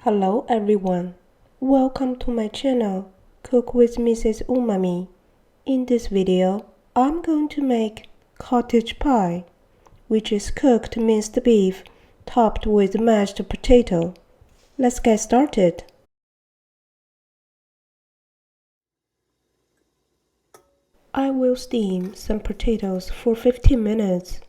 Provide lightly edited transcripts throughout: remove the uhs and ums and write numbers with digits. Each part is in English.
Hello everyone, welcome to my channel, Cook with Mrs. Umami. In this video, I'm going to make cottage pie, which is cooked minced beef topped with mashed potato. Let's get started. I will steam some potatoes for 15 minutes.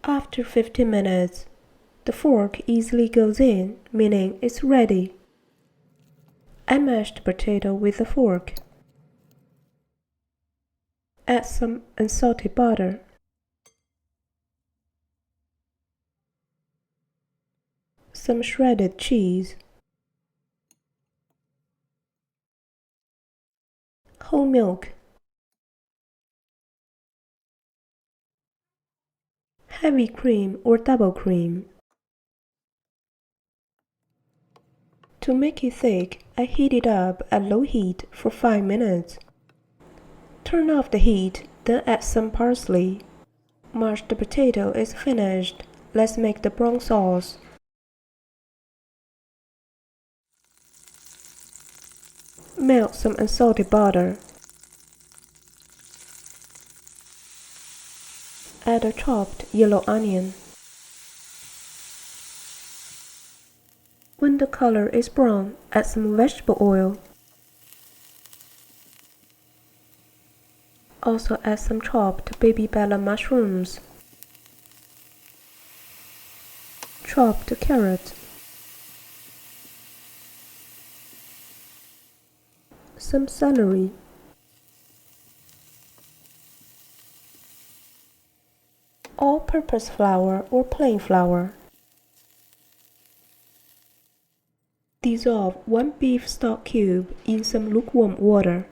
After 15 minutes, the fork easily goes in, meaning it's ready. I mashed potato with a fork. Add some unsalted butter. Some shredded cheese. Whole milk. Heavy cream or double cream. To make it thick, I heat it up at low heat for 5 minutes. Turn off the heat, then add some parsley. Mashed potato is finished. Let's make the brown sauce. Melt some unsalted butter. Add a chopped yellow onion. When the color is brown, add some vegetable oil. Also add some chopped baby bella mushrooms. Chopped carrot. Some celery. All-purpose flour or plain flour. Dissolve 1 beef stock cube in some lukewarm water.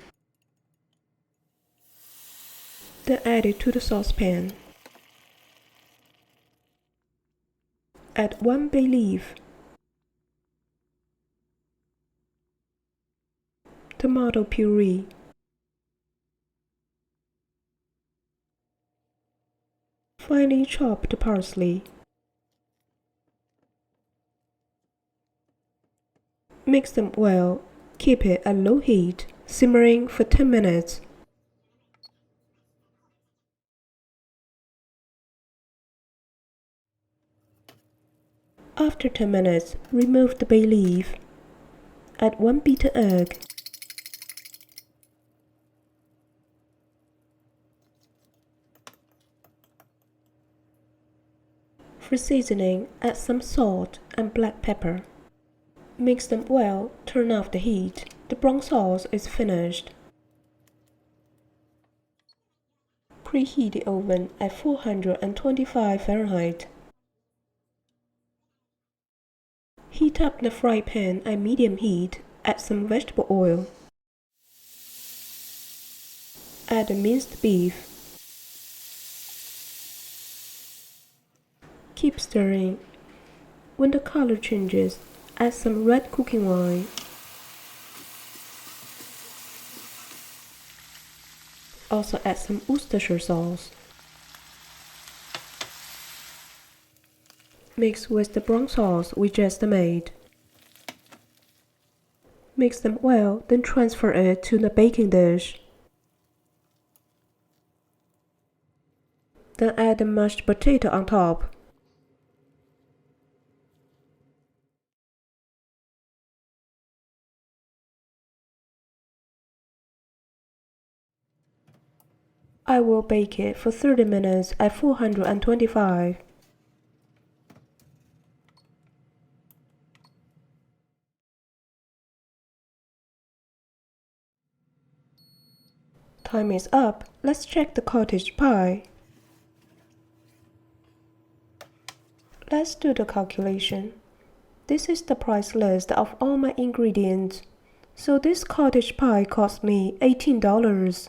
Then add it to the saucepan. Add 1 bay leaf. Tomato puree. Finely chopped parsley. Mix them well. Keep it at low heat, simmering for 10 minutes. After 10 minutes, remove the bay leaf. Add 1 beaten egg. For seasoning, add some salt and black pepper. Mix them well, turn off the heat. The brown sauce is finished. Preheat the oven at 425 Fahrenheit. Heat up the fry pan at medium heat. Add some vegetable oil. Add the minced beef. Keep stirring. When the color changes, add some red cooking wine. Also add some Worcestershire sauce. Mix with the brown sauce we just made. Mix them well, then transfer it to the baking dish. Then add the mashed potato on top. I will bake it for 30 minutes at 425. Time is up. Let's check the cottage pie. Let's do the calculation. This is the price list of all my ingredients. So this cottage pie cost me $18.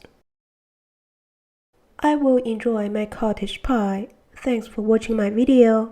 I will enjoy my cottage pie. Thanks for watching my video.